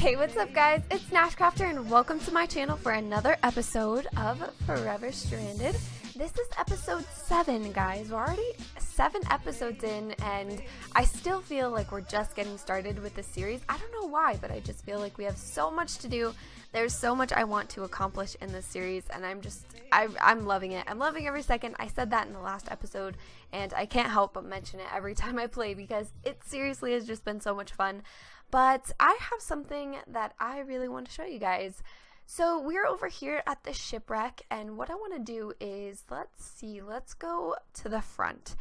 Hey, what's up guys? It's NashCrafter and welcome to my channel for another episode of Forever Stranded. This is episode 7, guys. We're already 7 episodes in and I still feel like we're just getting started with this series. I don't know why, but I just feel like we have so much to do. There's so much I want to accomplish in this series and I'm loving it. I'm loving every second. I said that in the last episode and I can't help but mention it every time I play because it seriously has just been so much fun. But I have something that I really want to show you guys. So we're over here at the Shipwreck, and what I want to do is, let's go to the front.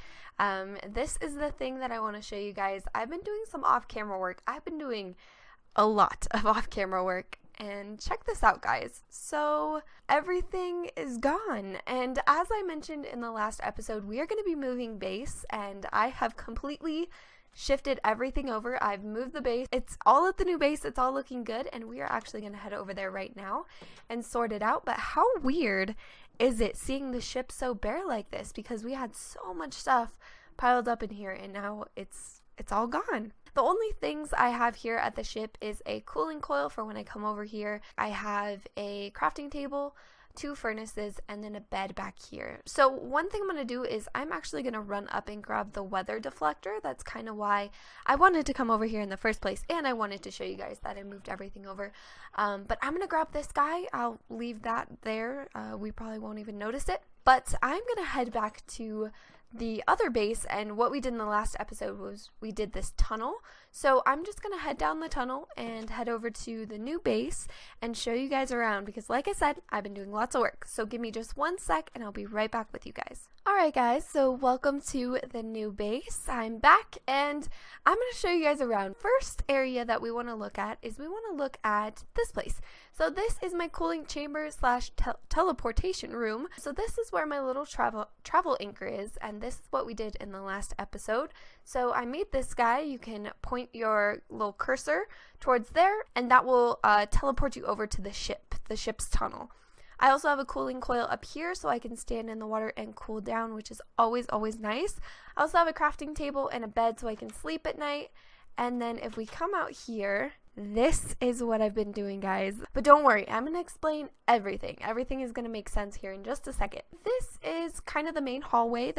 This is the thing that I want to show you guys. I've been doing some off-camera work. I've been doing a lot of off-camera work, and check this out, guys. So everything is gone, and as I mentioned in the last episode, we are going to be moving base, and I have completely shifted everything over. I've moved the base. It's all at the new base. It's all looking good, and we are actually going to head over there right now and sort it out. But how weird is it seeing the ship so bare like this, because we had so much stuff piled up in here and now it's all gone. The only things I have here at the ship is a cooling coil for when I come over here. I have a crafting table, 2 furnaces, and then a bed back here. So one thing I'm going to do is I'm actually going to run up and grab the weather deflector. That's kind of why I wanted to come over here in the first place, and I wanted to show you guys that I moved everything over. But I'm going to grab this guy. I'll leave that there. We probably won't even notice it. But I'm going to head back to the other base, and what we did in the last episode was we did this tunnel. So I'm just gonna head down the tunnel and head over to the new base and show you guys around, because like I said, I've been doing lots of work. So give me just 1 sec and I'll be right back with you guys. Alright guys, so welcome to the new base. I'm back and I'm going to show you guys around. First area that we want to look at is we want to look at this place. So this is my cooling chamber slash teleportation room. So this is where my little travel anchor is, and this is what we did in the last episode. So I made this guy. You can point your little cursor towards there and that will teleport you over to the ship's tunnel. I also have a cooling coil up here so I can stand in the water and cool down, which is always nice. I also have a crafting table and a bed so I can sleep at night. And then if we come out here, this is what I've been doing, guys. But don't worry, I'm going to explain everything. Everything is going to make sense here in just a second. This is kind of the main hallway.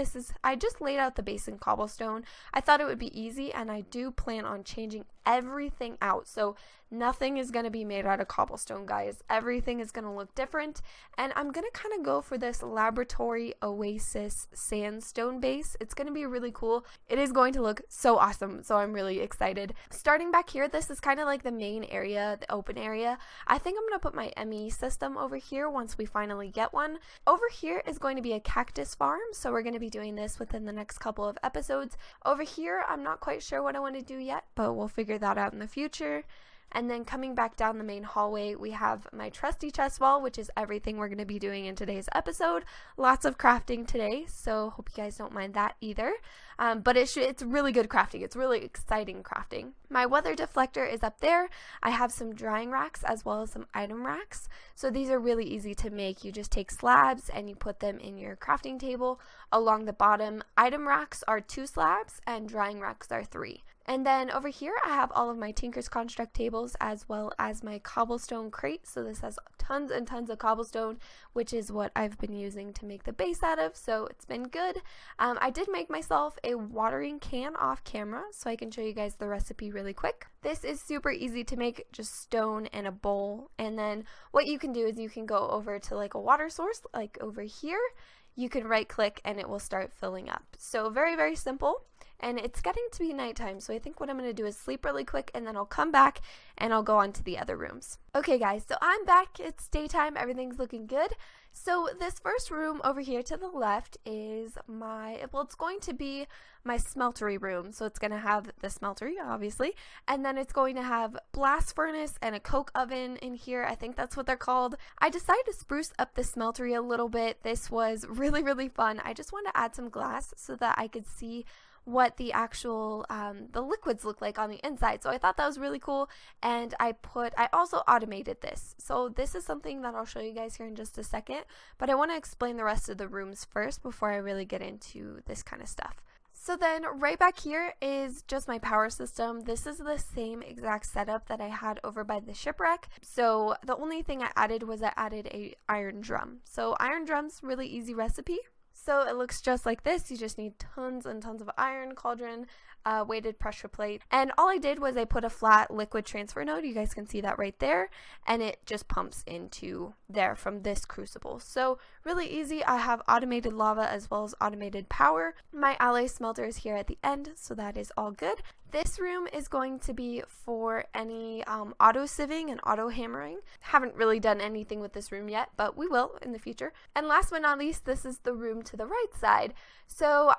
I just laid out the base in cobblestone. I thought it would be easy, and I do plan on changing everything out. So nothing is going to be made out of cobblestone, guys. Everything is going to look different, and I'm going to kind of go for this laboratory oasis sandstone base. It's going to be really cool. It is going to look so awesome, so I'm really excited. Starting back here, this is kind of like the main area, the open area. I think I'm going to put my ME system over here once we finally get one. Over here is going to be a cactus farm, so we're going to be doing this within the next couple of episodes. Over here, I'm not quite sure what I want to do yet, but we'll figure that out in the future. And then coming back down the main hallway, we have my trusty chest wall, which is everything we're going to be doing in today's episode. Lots of crafting today, so hope you guys don't mind that either. But it's really good crafting. It's really exciting crafting. My weather deflector is up there. I have some drying racks as well as some item racks. So these are really easy to make. You just take slabs and you put them in your crafting table along the bottom. Item racks are 2 slabs and drying racks are 3. And then over here I have all of my Tinker's Construct tables as well as my cobblestone crate. So this has tons and tons of cobblestone, which is what I've been using to make the base out of. So it's been good. I did make myself a watering can off camera so I can show you guys the recipe really quick. This is super easy to make, just stone and a bowl. And then what you can do is you can go over to like a water source, like over here. You can right click and it will start filling up. So very simple. And it's getting to be nighttime, so I think what I'm going to do is sleep really quick and then I'll come back and I'll go on to the other rooms. Okay guys, so I'm back. It's daytime. Everything's looking good. So this first room over here to the left is it's going to be my smeltery room. So it's going to have the smeltery, obviously, and then it's going to have blast furnace and a coke oven in here. I think that's what they're called. I decided to spruce up the smeltery a little bit. This was really fun. I just wanted to add some glass so that I could see what the actual the liquids look like on the inside. So I thought that was really cool, and I also automated this. So this is something that I'll show you guys here in just a second, but I want to explain the rest of the rooms first before I really get into this kind of stuff. So then right back here is just my power system. This is the same exact setup that I had over by the Shipwreck. So the only thing I added was I added a iron drum. So iron drum's really easy recipe. So it looks just like this. You just need tons and tons of iron, cauldron, weighted pressure plate. And all I did was I put a flat liquid transfer node. You guys can see that right there. And it just pumps into there from this crucible. So really easy. I have automated lava as well as automated power. My alloy smelter is here at the end, so that is all good. This room is going to be for any auto sieving and auto hammering. Haven't really done anything with this room yet, but we will in the future. And last but not least, this is the room to the right side. So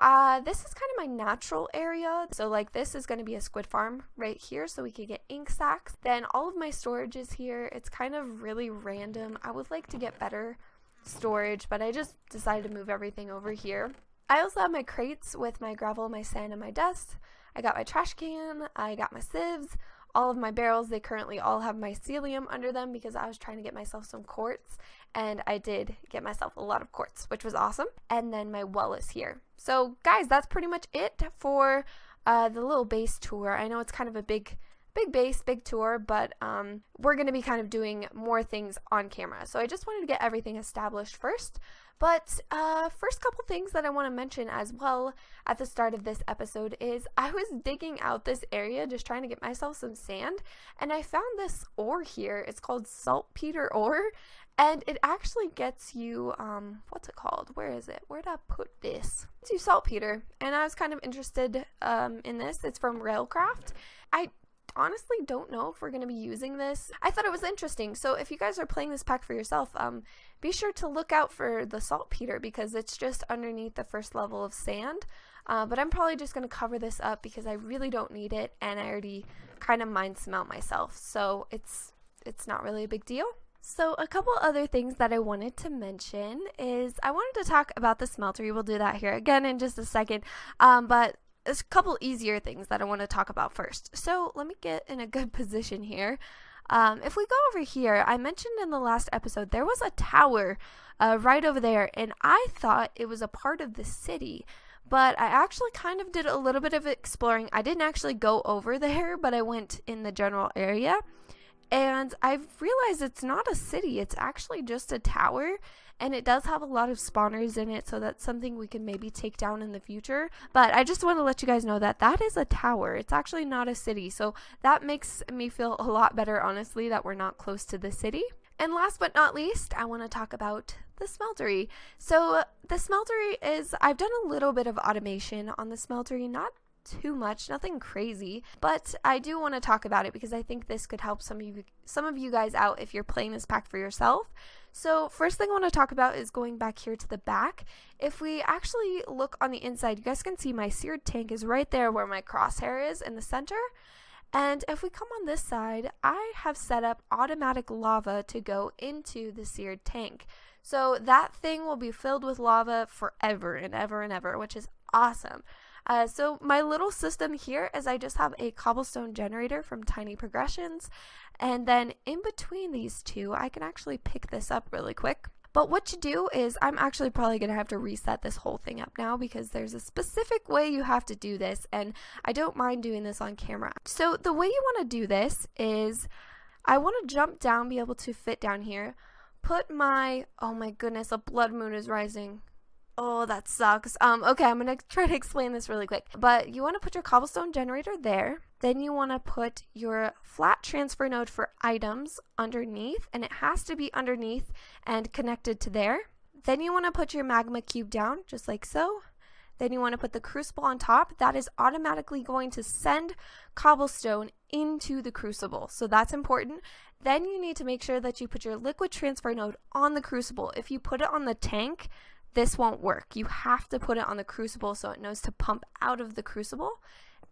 this is kind of my natural area. So like this is going to be a squid farm right here, so we could get ink sacks. Then all of my storage is here. It's kind of really random. I would like to get better storage, but I just decided to move everything over here. I also have my crates with my gravel, my sand, and my dust. I got my trash can, I got my sieves, all of my barrels. They currently all have mycelium under them because I was trying to get myself some quartz, and I did get myself a lot of quartz, which was awesome. And then my well is here. So guys, that's pretty much it for the little base tour. I know it's kind of a big base, big tour, but we're going to be kind of doing more things on camera. So I just wanted to get everything established first. But first couple things that I want to mention as well at the start of this episode is I was digging out this area just trying to get myself some sand, and I found this ore here. It's called saltpeter ore, and it actually gets you, what's it called? Where is it? Where did I put this? It's you saltpeter, and I was kind of interested in this. It's from Railcraft. I honestly don't know if we're going to be using this. I thought it was interesting. So if you guys are playing this pack for yourself, be sure to look out for the saltpeter because it's just underneath the first level of sand. But I'm probably just going to cover this up because I really don't need it, and I already kind of mine smelt myself. So it's not really a big deal. So a couple other things that I wanted to mention is I wanted to talk about the smeltery. We'll do that here again in just a second. But there's a couple easier things that I want to talk about first. So let me get in a good position here. If we go over here, I mentioned in the last episode there was a tower right over there, and I thought it was a part of the city, but I actually kind of did a little bit of exploring. I didn't actually go over there, but I went in the general area, and I've realized it's not a city. It's actually just a tower, and it does have a lot of spawners in it, so that's something we can maybe take down in the future. But I just want to let you guys know that that is a tower. It's actually not a city, so that makes me feel a lot better, honestly, that we're not close to the city. And last but not least, I want to talk about the smeltery. So the smeltery is, I've done a little bit of automation on the smeltery, not too much, nothing crazy, but I do want to talk about it because I think this could help some of you guys out if you're playing this pack for yourself. So first thing I want to talk about is going back here to the back. If we actually look on the inside, you guys can see my seared tank is right there where my crosshair is in the center. And if we come on this side, I have set up automatic lava to go into the seared tank. So that thing will be filled with lava forever and ever and ever, which is awesome. So my little system here is I just have a cobblestone generator from Tiny Progressions, and then in between these two I can actually pick this up really quick. But what you do is I'm actually probably going to have to reset this whole thing up now because there's a specific way you have to do this, and I don't mind doing this on camera. So the way you want to do this is I want to jump down, be able to fit down here, put my, oh my goodness, a blood moon is rising. Oh, that sucks. Okay, I'm going to try to explain this really quick. But you want to put your cobblestone generator there. Then you want to put your flat transfer node for items underneath, and it has to be underneath and connected to there. Then you want to put your magma cube down, just like so. Then you want to put the crucible on top. That is automatically going to send cobblestone into the crucible. So that's important. Then you need to make sure that you put your liquid transfer node on the crucible. If you put it on the tank, this won't work. You have to put it on the crucible so it knows to pump out of the crucible,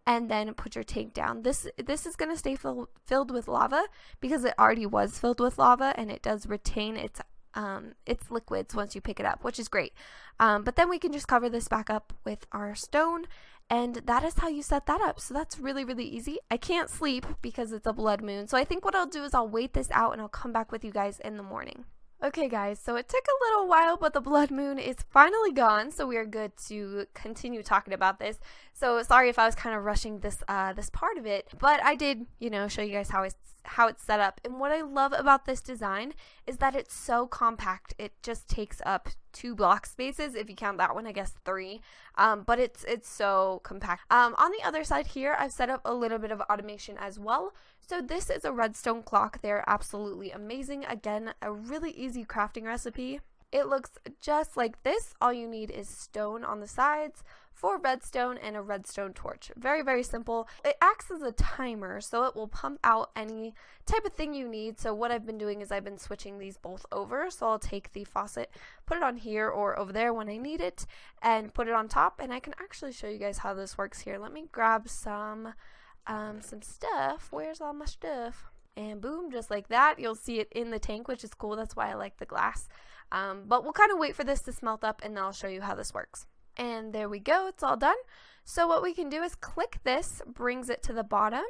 and then put your tank down. This is going to stay filled with lava because it already was filled with lava, and it does retain its liquids once you pick it up, which is great. But then we can just cover this back up with our stone, and that is how you set that up. So that's really, really easy. I can't sleep because it's a blood moon, so I think what I'll do is I'll wait this out and I'll come back with you guys in the morning. Okay guys, so it took a little while, but the blood moon is finally gone, so we are good to continue talking about this. So sorry if I was kind of rushing this this part of it, but I did, show you guys how it's set up. And what I love about this design is that it's so compact. It just takes up 2 block spaces, if you count that one, I guess 3. But it's so compact. On the other side here, I've set up a little bit of automation as well. So this is a redstone clock. They're absolutely amazing. Again, a really easy crafting recipe. It looks just like this. All you need is stone on the sides, 4 redstone, and a redstone torch. Very, very simple. It acts as a timer, so it will pump out any type of thing you need. So what I've been doing is I've been switching these both over. So I'll take the faucet, put it on here or over there when I need it, and put it on top. And I can actually show you guys how this works here. Let me grab some stuff. Where's all my stuff? And boom, just like that. You'll see it in the tank, which is cool. That's why I like the glass. But we'll kind of wait for this to smelt up, and then I'll show you how this works. And there we go, it's all done. So what we can do is click this, brings it to the bottom,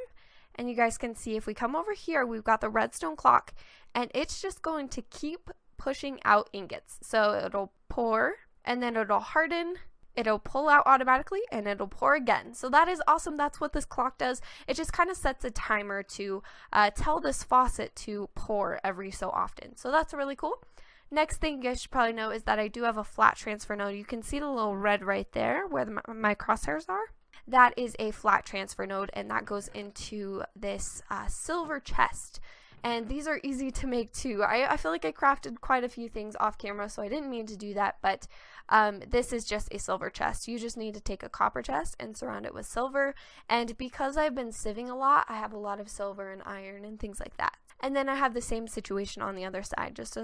and you guys can see if we come over here, we've got the redstone clock, and it's just going to keep pushing out ingots. So it'll pour, and then it'll harden, it'll pull out automatically, and it'll pour again. So that is awesome. That's what this clock does. It just kind of sets a timer to tell this faucet to pour every so often. So that's really cool. Next thing you guys should probably know is that I do have a flat transfer node. You can see the little red right there where my crosshairs are. That is a flat transfer node, and that goes into this silver chest. And these are easy to make too. I feel like I crafted quite a few things off camera, so I didn't mean to do that, but this is just a silver chest. You just need to take a copper chest and surround it with silver. And because I've been sieving a lot, I have a lot of silver and iron and things like that. And then I have the same situation on the other side, just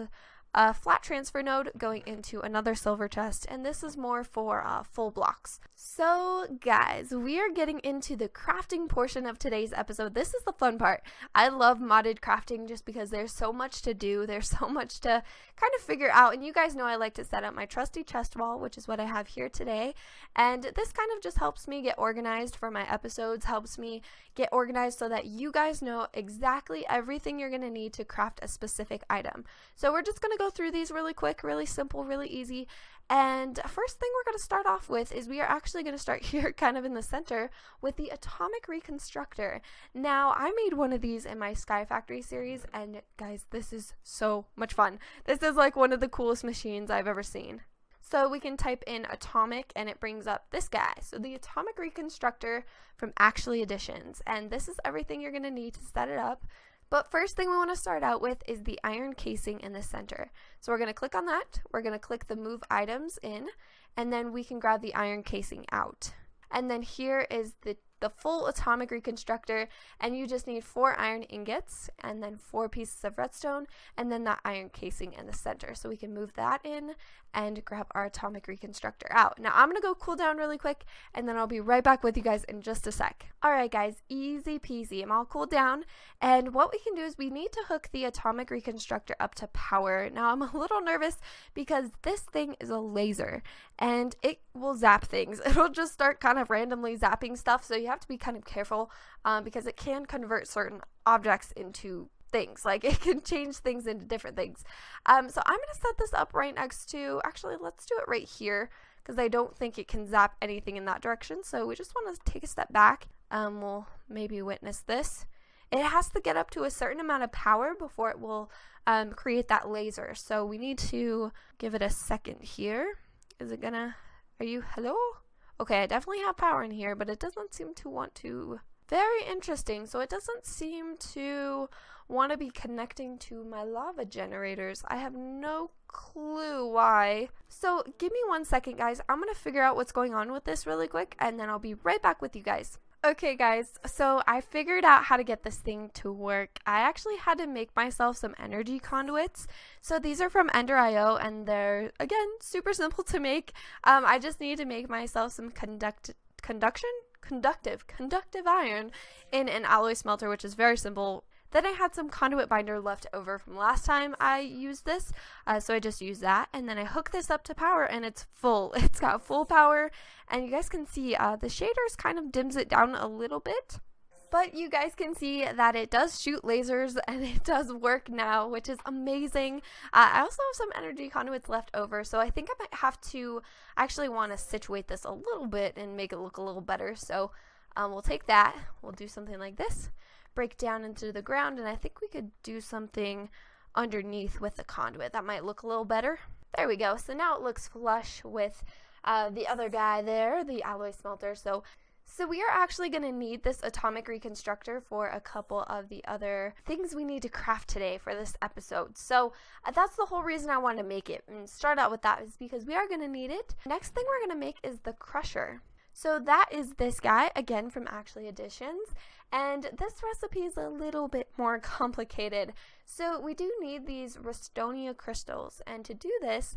a flat transfer node going into another silver chest, and this is more for full blocks. So guys, we are getting into the crafting portion of today's episode. This is the fun part. I love modded crafting just because there's so much to do. There's so much to kind of figure out, and you guys know I like to set up my trusty chest wall, which is what I have here today. And this kind of just helps me get organized for my episodes, helps me get organized so that you guys know exactly everything you're going to need to craft a specific item. So we're just going to go through these really quick, really simple, really easy. And first thing we're going to start off with is we are actually going to start here kind of in the center with the Atomic Reconstructor. Now, I made one of these in my Sky Factory series, and guys, this is so much fun. This is like one of the coolest machines I've ever seen. So we can type in atomic and it brings up this guy. So the Atomic Reconstructor from Actually Editions. And this is everything you're going to need to set it up. But first thing we want to start out with is the iron casing in the center. So we're going to click on that. We're going to click the move items in, and then we can grab the iron casing out. And then here is the full Atomic Reconstructor, and you just need 4 iron ingots and then 4 pieces of redstone and then that iron casing in the center. So we can move that in and grab our Atomic Reconstructor out. Now I'm gonna go cool down really quick, and then I'll be right back with you guys in just a sec. Alright guys, easy peasy. I'm all cooled down, and what we can do is we need to hook the Atomic Reconstructor up to power. Now I'm a little nervous because this thing is a laser and it will zap things. It'll just start kind of randomly zapping stuff, so you have to be kind of careful because it can convert certain objects into things. Like, it can change things into different things. So I'm going to set this up right next to, actually let's do it right here, because I don't think it can zap anything in that direction. So we just want to take a step back. We'll maybe witness this. It has to get up to a certain amount of power before it will create that laser. So we need to give it a second here. Is it gonna, hello? Okay, I definitely have power in here, but it doesn't seem to want to. Very interesting. So it doesn't seem to want to be connecting to my lava generators. I have no clue why. So give me 1 second, guys. I'm going to figure out what's going on with this really quick, and then I'll be right back with you guys. Okay guys, so I figured out how to get this thing to work. I actually had to make myself some energy conduits. So these are from Ender.io, and they're, again, super simple to make. I just need to make myself some conductive iron in an alloy smelter, which is very simple. Then I had some conduit binder left over from last time I used this, so I just used that, and then I hook this up to power, and it's full. It's got full power, and you guys can see the shaders kind of dims it down a little bit. But you guys can see that it does shoot lasers and it does work now, which is amazing. I also have some energy conduits left over, so I think I might have to actually want to situate this a little bit and make it look a little better. So we'll take that, we'll do something like this, break down into the ground, and I think we could do something underneath with the conduit. That might look a little better. There we go. So now it looks flush with the other guy there, the alloy smelter. So we are actually going to need this Atomic Reconstructor for a couple of the other things we need to craft today for this episode. So that's the whole reason I wanted to make it and start out with that, is because we are going to need it. Next thing we're going to make is the crusher. So that is this guy, again from Actually Additions, and this recipe is a little bit more complicated. So we do need these Restonic Crystals, and to do this,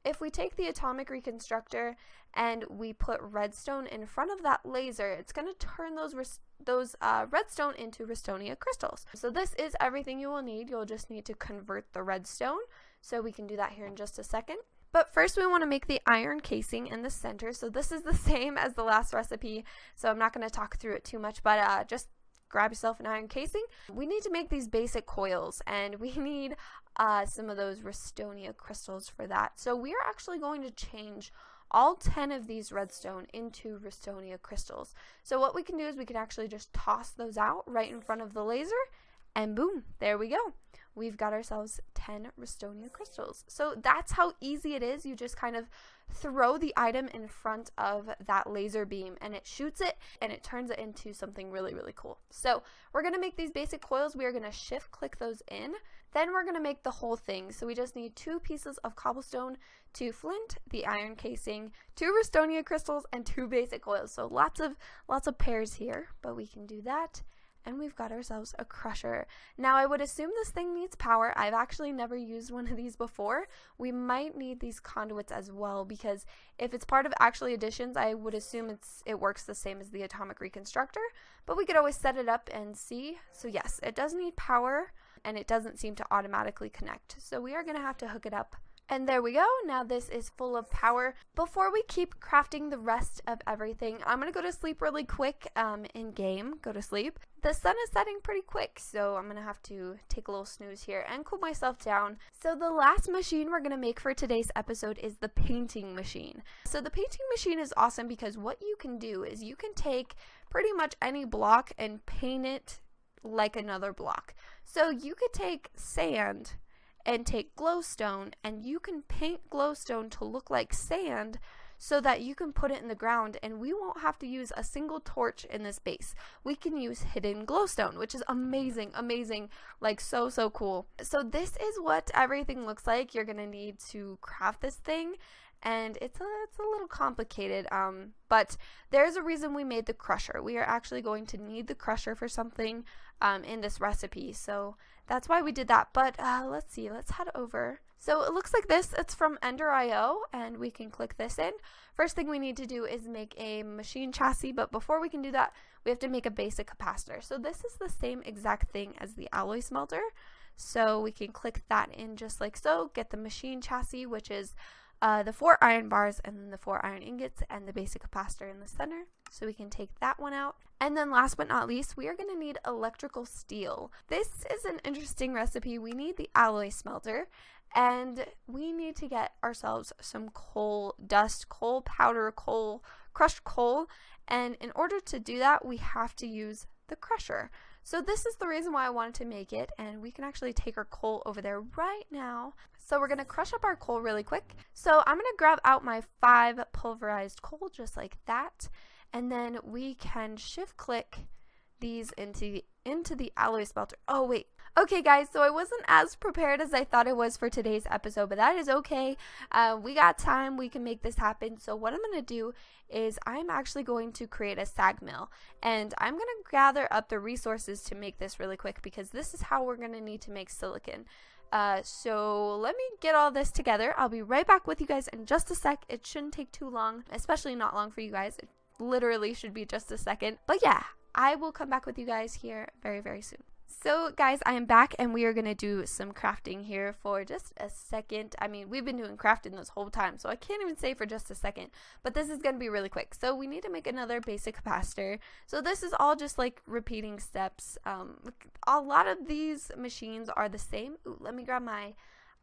if we take the Atomic Reconstructor and we put redstone in front of that laser, it's going to turn those redstone into Restonic Crystals. So this is everything you will need. You'll just need to convert the redstone, so we can do that here in just a second. But first we want to make the iron casing in the center. So this is the same as the last recipe, so I'm not going to talk through it too much, but just grab yourself an iron casing. We need to make these basic coils, and we need some of those Restonic crystals for that. So we are actually going to change all 10 of these redstone into Restonic crystals. So what we can do is we can actually just toss those out right in front of the laser, and boom, there we go. We've got ourselves 10 Restonic crystals. So that's how easy it is. You just kind of throw the item in front of that laser beam and it shoots it and it turns it into something really, really cool. So we're going to make these basic coils. We are going to shift click those in. Then we're going to make the whole thing. So we just need 2 pieces of cobblestone, 2 flint, the iron casing, 2 Restonic crystals, and 2 basic coils. So lots of pairs here, but we can do that. And we've got ourselves a crusher. Now I would assume this thing needs power. I've actually never used one of these before. We might need these conduits as well, because if it's part of Actually Additions, I would assume it works the same as the Atomic Reconstructor, but we could always set it up and see. So yes, it does need power, and it doesn't seem to automatically connect. So we are going to have to hook it up. And there we go. Now this is full of power. Before we keep crafting the rest of everything, I'm going to go to sleep really quick in game. Go to sleep. The sun is setting pretty quick, so I'm going to have to take a little snooze here and cool myself down. So the last machine we're going to make for today's episode is the painting machine. So the painting machine is awesome because what you can do is you can take pretty much any block and paint it like another block. So you could take sand and take glowstone, and you can paint glowstone to look like sand so that you can put it in the ground, and we won't have to use a single torch in this base. We can use hidden glowstone, which is amazing, like so cool. So this is what everything looks like. You're gonna need to craft this thing, and it's a little complicated, but there's a reason we made the crusher. We are actually going to need the crusher for something in this recipe, so that's why we did that. But let's see, let's head over. So it looks like this. It's from Ender.io, and we can click this in. First thing we need to do is make a machine chassis, but before we can do that, we have to make a basic capacitor. So this is the same exact thing as the alloy smelter, so we can click that in just like so, get the machine chassis, which is the 4 iron bars and then the 4 iron ingots and the basic capacitor in the center. So we can take that one out. And then last but not least, we are going to need electrical steel. This is an interesting recipe. We need the alloy smelter, and we need to get ourselves some coal dust, coal powder, coal, crushed coal. And in order to do that, we have to use the crusher. So this is the reason why I wanted to make it, and we can actually take our coal over there right now. So we're going to crush up our coal really quick. So I'm going to grab out my 5 pulverized coal just like that, and then we can shift click these into the alloy smelter. Oh wait. Okay guys, so I wasn't as prepared as I thought I was for today's episode, but that is okay. We got time, we can make this happen. So what I'm going to do is I'm actually going to create a sag mill, and I'm going to gather up the resources to make this really quick, because this is how we're going to need to make silicon. So let me get all this together. I'll be right back with you guys in just a sec. It shouldn't take too long, especially not long for you guys. It literally should be just a second. But yeah, I will come back with you guys here very, very soon. So guys, I am back and we are going to do some crafting here for just a second. I mean, we've been doing crafting this whole time, so I can't even say for just a second, but this is going to be really quick. So we need to make another basic capacitor. So this is all just like repeating steps. A lot of these machines are the same. Ooh, let me grab my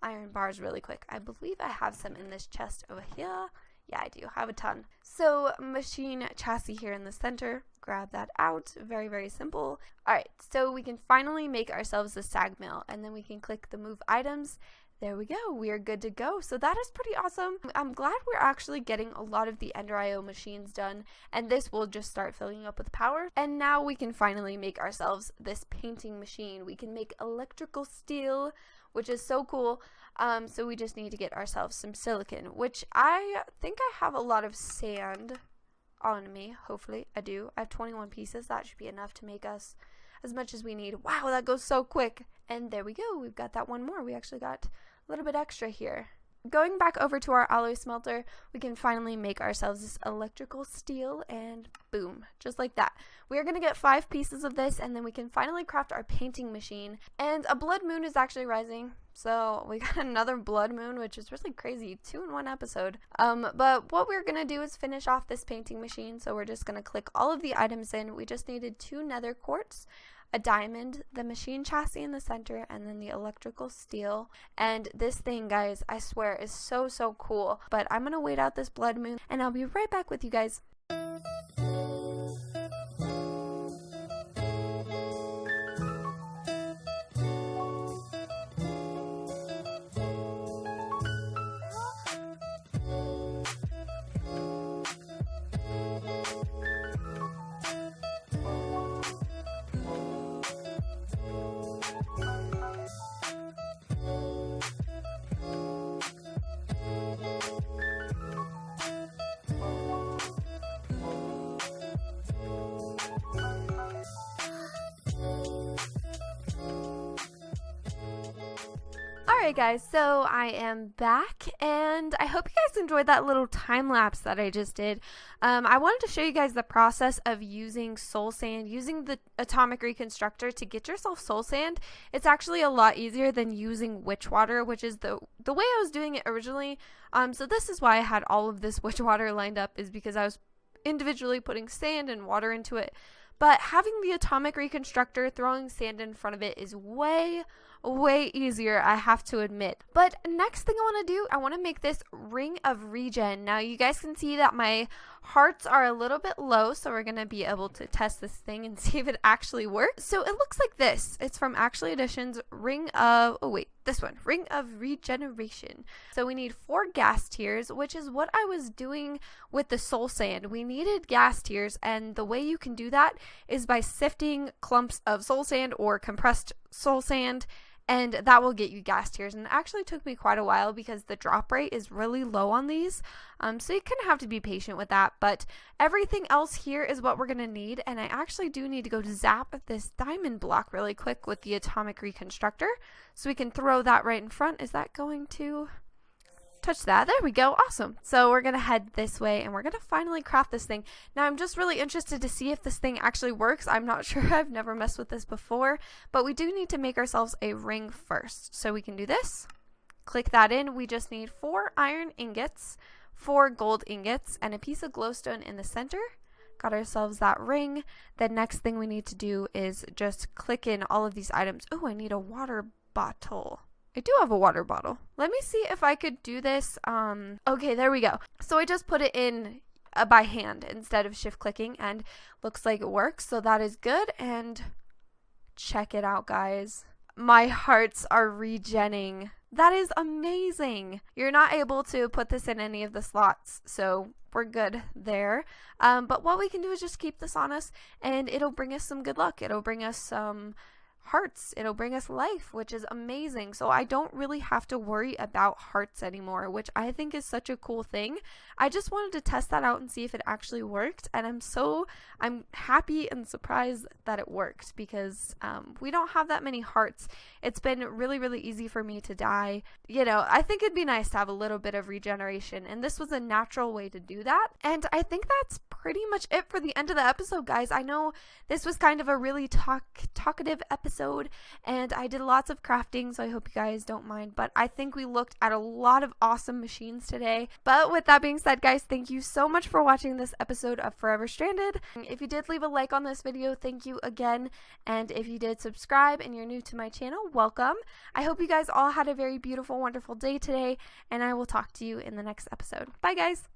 iron bars really quick. I believe I have some in this chest over here. Yeah, I do. I have a ton. So machine chassis here in the center. Grab that out. Very, very simple. Alright, so we can finally make ourselves a sag mill, and then we can click the move items. There we go. We are good to go. So that is pretty awesome. I'm glad we're actually getting a lot of the Ender IO machines done, and this will just start filling up with power. And now we can finally make ourselves this painting machine. We can make electrical steel, which is so cool. So we just need to get ourselves some silicon, which I think I have a lot of sand on me. Hopefully I do. I have 21 pieces. That should be enough to make us as much as we need. Wow, that goes so quick. And there we go. We've got that one more. We actually got a little bit extra here. Going back over to our alloy smelter, we can finally make ourselves this electrical steel, and boom, just like that. We are going to get 5 pieces of this, and then we can finally craft our painting machine. And a blood moon is actually rising, so we got another blood moon, which is really crazy, 2 in 1 episode. But what we're going to do is finish off this painting machine, so we're just going to click all of the items in. We just needed 2 nether quartz, a diamond, the machine chassis in the center, and then the electrical steel. And this thing, guys, I swear is so cool. But I'm gonna wait out this blood moon and I'll be right back with you guys. Alright guys, so I am back, and I hope you guys enjoyed that little time lapse that I just did. I wanted to show you guys the process of using soul sand, using the Atomic Reconstructor to get yourself soul sand. It's actually a lot easier than using witch water, which is the way I was doing it originally. So this is why I had all of this witch water lined up, is because I was individually putting sand and water into it. But having the Atomic Reconstructor, throwing sand in front of it is way easier, I have to admit. But next thing I want to do, I want to make this ring of regen. Now you guys can see that my hearts are a little bit low, so we're going to be able to test this thing and see if it actually works. So it looks like this. It's from Actually Edition's Ring of, Ring of Regeneration. So we need 4 gas tiers, which is what I was doing with the soul sand. We needed gas tiers, and the way you can do that is by sifting clumps of soul sand or compressed soul sand, and that will get you gas tiers. And it actually took me quite a while because the drop rate is really low on these, so you kind of have to be patient with that. But everything else here is what we're going to need, and I actually do need to go to zap this diamond block really quick with the Atomic Reconstructor, so we can throw that right in front. Is that going to touch that? There we go. Awesome. So we're going to head this way and we're going to finally craft this thing. Now I'm just really interested to see if this thing actually works. I'm not sure. I've never messed with this before, but we do need to make ourselves a ring first. So we can do this. Click that in. We just need 4 iron ingots, 4 gold ingots, and a piece of glowstone in the center. Got ourselves that ring. The next thing we need to do is just click in all of these items. Oh, I need a water bottle. I do have a water bottle. Let me see if I could do this. Okay, there we go. So I just put it in by hand instead of shift clicking, and looks like it works. So that is good. And check it out, guys. My hearts are regenning. That is amazing. You're not able to put this in any of the slots, so we're good there. But what we can do is just keep this on us, and it'll bring us some good luck. It'll bring us some hearts. It'll bring us life, which is amazing. So I don't really have to worry about hearts anymore, which I think is such a cool thing. I just wanted to test that out and see if it actually worked, and I'm happy and surprised that it worked, because we don't have that many hearts. It's been really easy for me to die. You know, I think it'd be nice to have a little bit of regeneration, and this was a natural way to do that. And I think that's pretty much it for the end of the episode, guys. I know this was kind of a really talkative episode, episode, and I did lots of crafting, so I hope you guys don't mind, but I think we looked at a lot of awesome machines today. But with that being said, guys, thank you so much for watching this episode of Forever Stranded. If you did leave a like on this video, thank you again, and if you did subscribe and you're new to my channel, welcome. I hope you guys all had a very beautiful, wonderful day today, and I will talk to you in the next episode. Bye, guys!